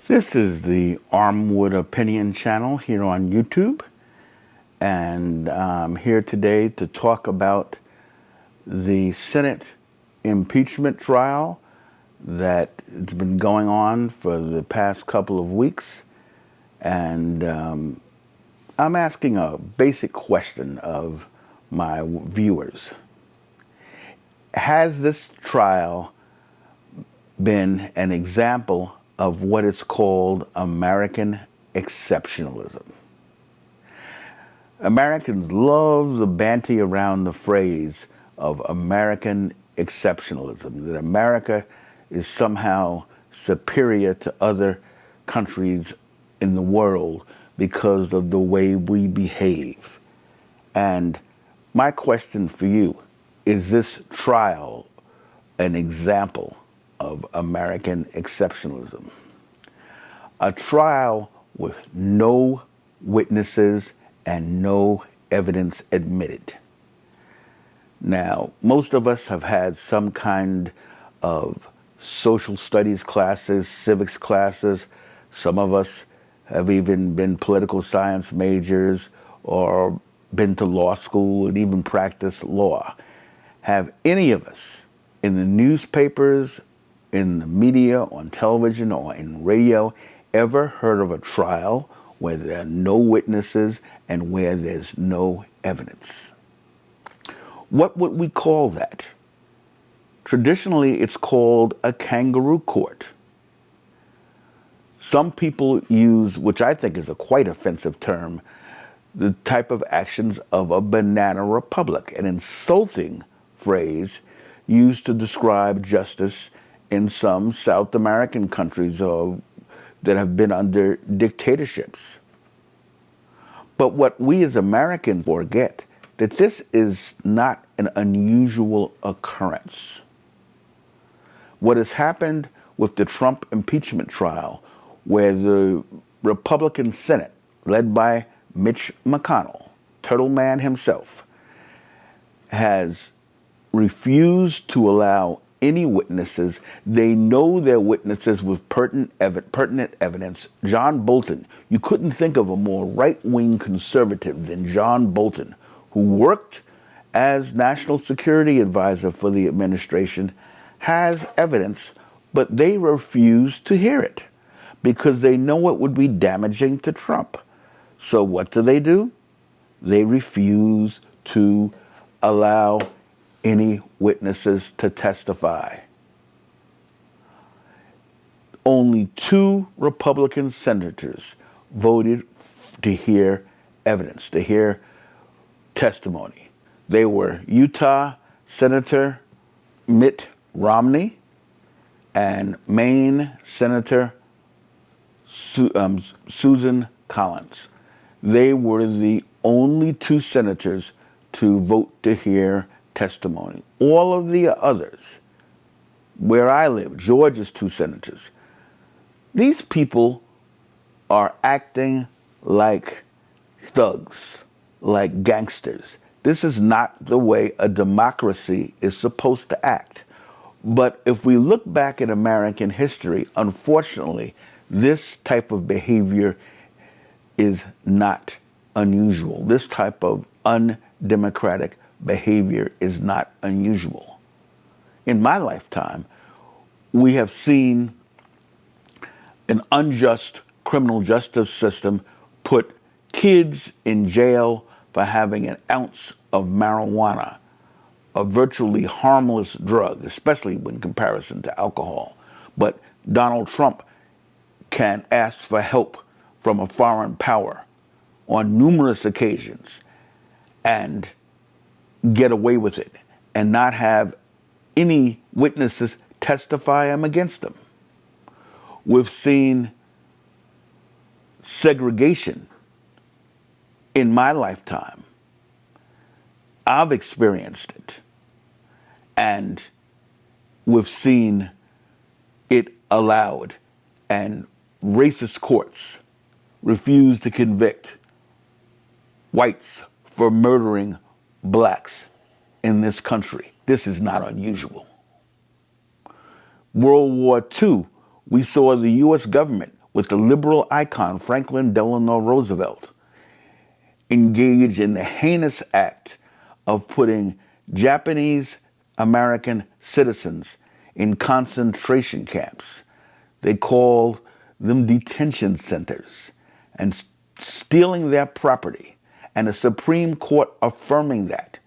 This is the Armwood Opinion channel here on YouTube, and I'm here today to talk about the Senate impeachment trial that has been going on for the past couple of weeks. And I'm asking a basic question of my viewers. Has this trial been an example of what is called American exceptionalism? Americans love the banty around the phrase of American exceptionalism, that America is somehow superior to other countries in the world because of the way we behave. And my question for you, is this trial an example of American exceptionalism? A trial with no witnesses and no evidence admitted. Now, most of us have had some kind of social studies classes, civics classes. Some of us have even been political science majors or been to law school and even practiced law. Have any of us in the newspapers, in the media, on television, or in radio, ever heard of a trial where there are no witnesses and where there's no evidence? What would we call that? Traditionally, it's called a kangaroo court. Some people use, which I think is a quite offensive term, the type of actions of a banana republic, an insulting phrase used to describe justice in some South American countries that have been under dictatorships. But what we as Americans forget, that this is not an unusual occurrence. What has happened with the Trump impeachment trial, where the Republican Senate, led by Mitch McConnell, Turtle Man himself, has refused to allow any witnesses. They know they're witnesses with pertinent evidence. John Bolton, you couldn't think of a more right-wing conservative than John Bolton, who worked as national security advisor for the administration, has evidence, but they refuse to hear it because they know it would be damaging to Trump. So what do? They refuse to allow any witnesses to testify. Only 2 Republican senators voted to hear evidence, to hear testimony. They were Utah Senator Mitt Romney and Maine Senator Susan Collins. They were the only 2 senators to vote to hear testimony. All of the others, where I live, Georgia's 2 senators, these people are acting like thugs, like gangsters. This is not the way a democracy is supposed to act. But if we look back at American history, unfortunately, this type of behavior is not unusual. This type of undemocratic behavior is not unusual. In my lifetime, we have seen an unjust criminal justice system put kids in jail for having an ounce of marijuana, a virtually harmless drug, especially in comparison to alcohol. But Donald Trump can ask for help from a foreign power on numerous occasions and get away with it and not have any witnesses testify I'm against them. We've seen segregation in my lifetime. I've experienced it. And we've seen it allowed, and racist courts refuse to convict whites for murdering blacks in this country. This is not unusual. World War II, we saw the U.S. government with the liberal icon Franklin Delano Roosevelt engage in the heinous act of putting Japanese American citizens in concentration camps. They called them detention centers, and stealing their property, and the Supreme Court affirming that,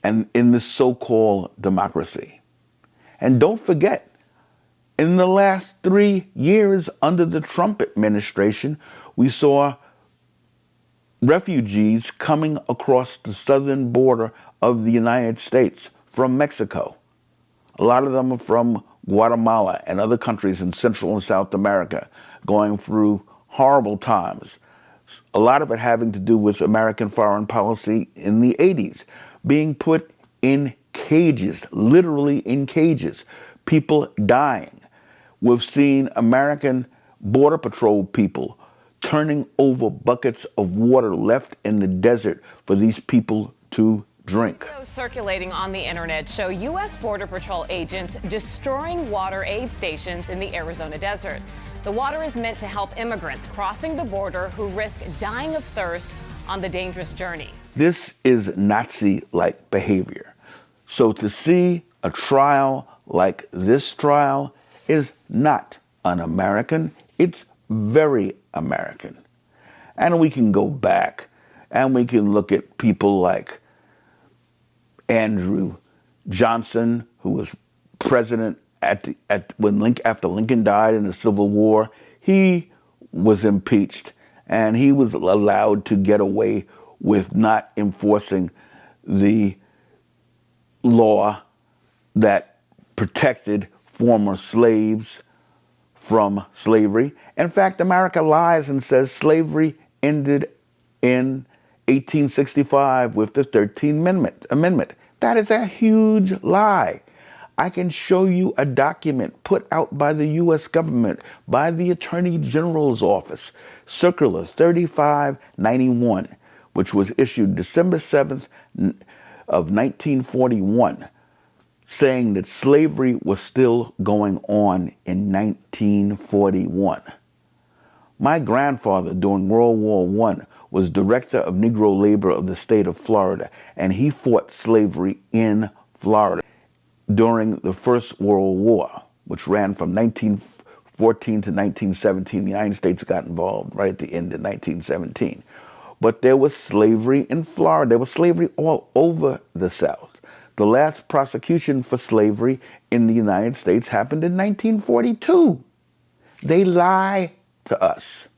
and in this so-called democracy. And don't forget, in the last 3 years under the Trump administration, we saw refugees coming across the southern border of the United States from Mexico. A lot of them are from Guatemala and other countries in Central and South America, going through horrible times. A lot of it having to do with American foreign policy in the 80s, being put in cages, literally in cages, people dying. We've seen American Border Patrol people turning over buckets of water left in the desert for these people to drink. Videos circulating on the internet show U.S. Border Patrol agents destroying water aid stations in the Arizona desert. The water is meant to help immigrants crossing the border who risk dying of thirst on the dangerous journey. This is Nazi-like behavior. So to see a trial like this trial is not un-American. It's very American. And we can go back and we can look at people like Andrew Johnson, who was president after Lincoln died in the Civil War. He was impeached, and he was allowed to get away with not enforcing the law that protected former slaves from slavery. In fact, America lies and says slavery ended in 1865 with the 13th Amendment. That is a huge lie. I can show you a document put out by the U.S. government, by the Attorney General's office, Circular 3591, which was issued December 7th of 1941, saying that slavery was still going on in 1941. My grandfather, during World War I, was director of Negro labor of the state of Florida, and he fought slavery in Florida during the First World War, which ran from 1914 to 1917. The United States got involved right at the end of 1917. But there was slavery in Florida. There was slavery all over the South. The last prosecution for slavery in the United States happened in 1942. They lie to us.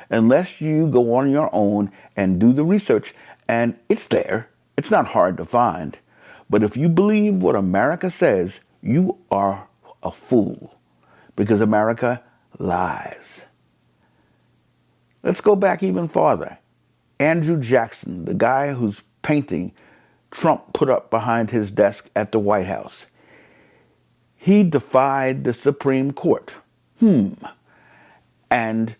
Unless you go on your own and do the research, and it's there. It's not hard to find. But if you believe what America says, you are a fool, because America lies. Let's go back even farther. Andrew Jackson, the guy whose painting Trump put up behind his desk at the White House, he defied the Supreme Court. And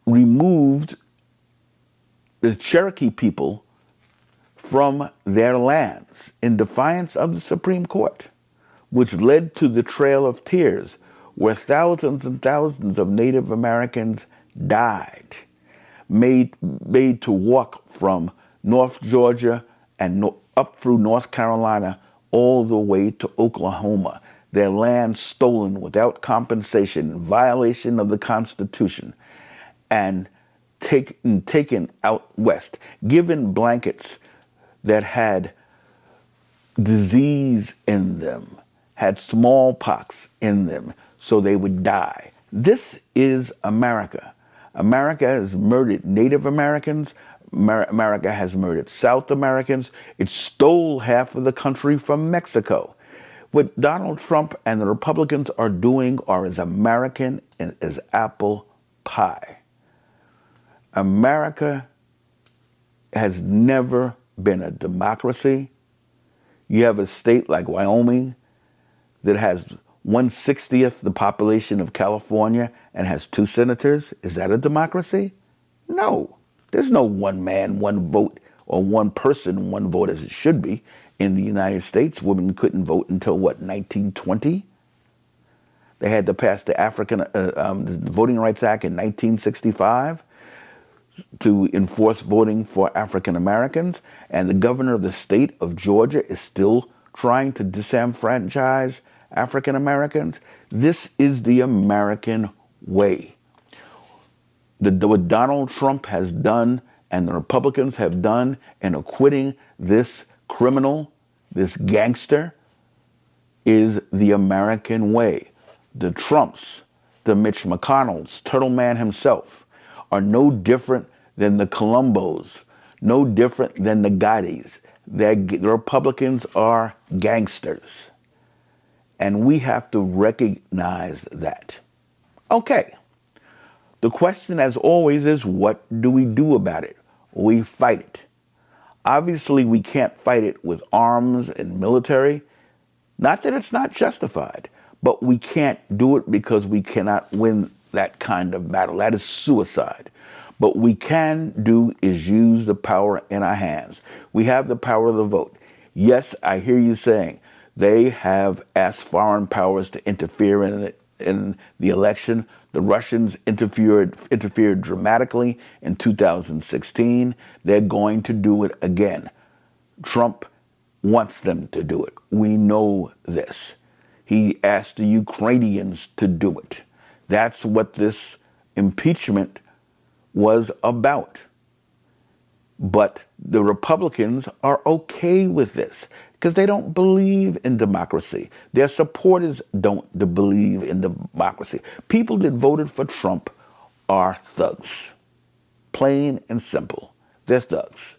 removed the Cherokee people from their lands in defiance of the Supreme Court, which led to the Trail of Tears, where thousands and thousands of Native Americans died, made to walk from North Georgia and up through North Carolina all the way to Oklahoma, their land stolen without compensation, in violation of the Constitution, and taken out west, given blankets that had disease in them, had smallpox in them, so they would die. This is America. America has murdered Native Americans. America has murdered South Americans. It stole half of the country from Mexico. What Donald Trump and the Republicans are doing are as American as apple pie. America has never been a democracy. You have a state like Wyoming that has 1/60th the population of California and has 2 senators. Is that a democracy? No. There's no one man, one vote, or one person, one vote as it should be. In the United States, women couldn't vote until, what, 1920? They had to pass the Voting Rights Act in 1965 to enforce voting for African Americans, and the governor of the state of Georgia is still trying to disenfranchise African Americans. This is the American way. What Donald Trump has done and the Republicans have done in acquitting this criminal, this gangster, is the American way. The Trumps, the Mitch McConnells, Turtle Man himself, are no different than the Columbos, no different than the Gottis. The Republicans are gangsters. And we have to recognize that. Okay. The question, as always, is what do we do about it? We fight it. Obviously, we can't fight it with arms and military. Not that it's not justified, but we can't do it because we cannot win that kind of battle. That is suicide. But we can do is use the power in our hands. We have the power of the vote. Yes, I hear you saying they have asked foreign powers to interfere in the election. The Russians interfered dramatically in 2016. They're going to do it again. Trump wants them to do it. We know this. He asked the Ukrainians to do it. That's what this impeachment was about. But the Republicans are okay with this because they don't believe in democracy. Their supporters don't believe in democracy. People that voted for Trump are thugs. Plain and simple. They're thugs.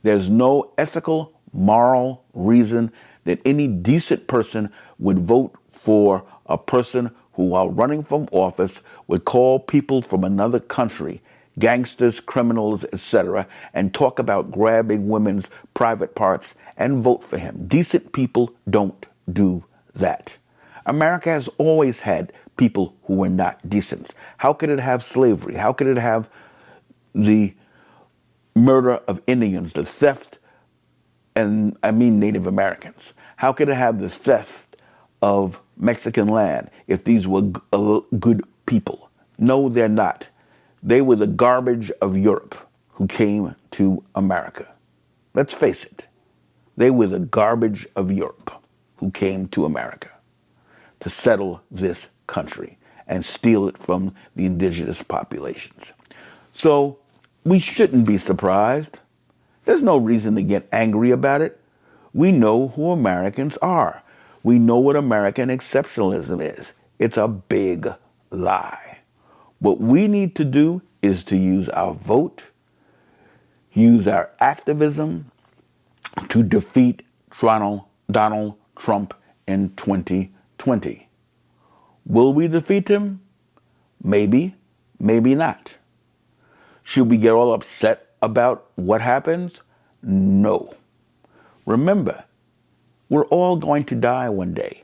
There's no ethical, moral reason that any decent person would vote for a person who, while running from office, would call people from another country gangsters, criminals, etc., and talk about grabbing women's private parts and vote for him. Decent people don't do that. America has always had people who were not decent. How could it have slavery? How could it have the murder of Indians, the theft, and I mean Native Americans? How could it have the theft of Mexican land if these were good people? No, they're not. They were the garbage of Europe who came to America. Let's face it. They were the garbage of Europe who came to America to settle this country and steal it from the indigenous populations. So we shouldn't be surprised. There's no reason to get angry about it. We know who Americans are. We know what American exceptionalism is. It's a big lie. What we need to do is to use our vote, use our activism to defeat Donald Trump in 2020. Will we defeat him? Maybe, maybe not. Should we get all upset about what happens? No. Remember, we're all going to die one day.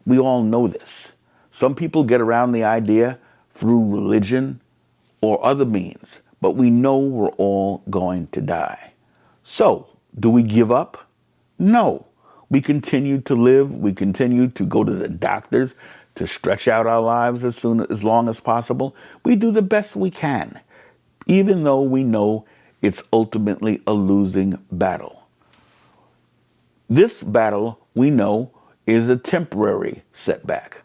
We all know this. Some people get around the idea through religion or other means, but we know we're all going to die. So, do we give up? No. We continue to live. We continue to go to the doctors to stretch out our lives as long as possible. We do the best we can, even though we know it's ultimately a losing battle. This battle, we know, is a temporary setback.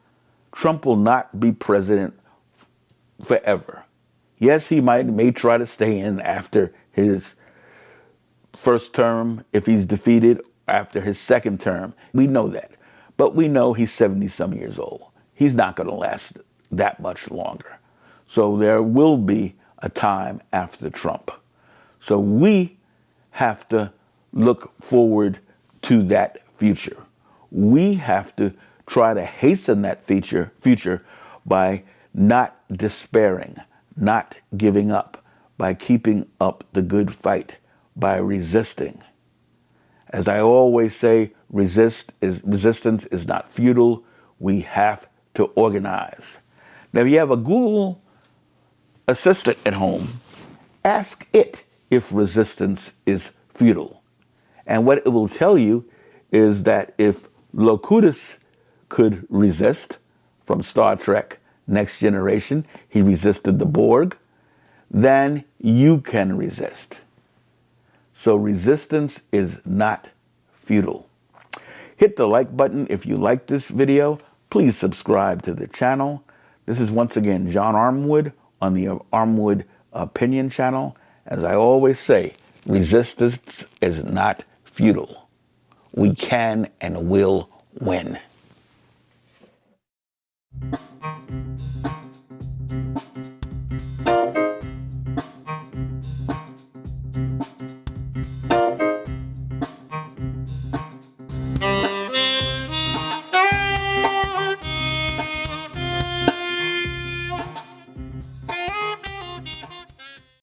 Trump will not be president forever. Yes, he may try to stay in after his first term if he's defeated, after his second term. We know that. But we know he's 70-some years old. He's not going to last that much longer. So there will be a time after Trump. So we have to look forward to that future. we have to try to hasten that future by not despairing, not giving up, by keeping up the good fight, by resisting. As I always say, resistance is not futile. We have to organize. Now, if you have a Google Assistant at home, ask it if resistance is futile. And what it will tell you is that if Locutus could resist from Star Trek Next Generation, he resisted the Borg, then you can resist. So resistance is not futile. Hit the like button if you like this video. Please subscribe to the channel. This is once again John Armwood on the Armwood Opinion Channel. As I always say, resistance is not futile. We can and will win.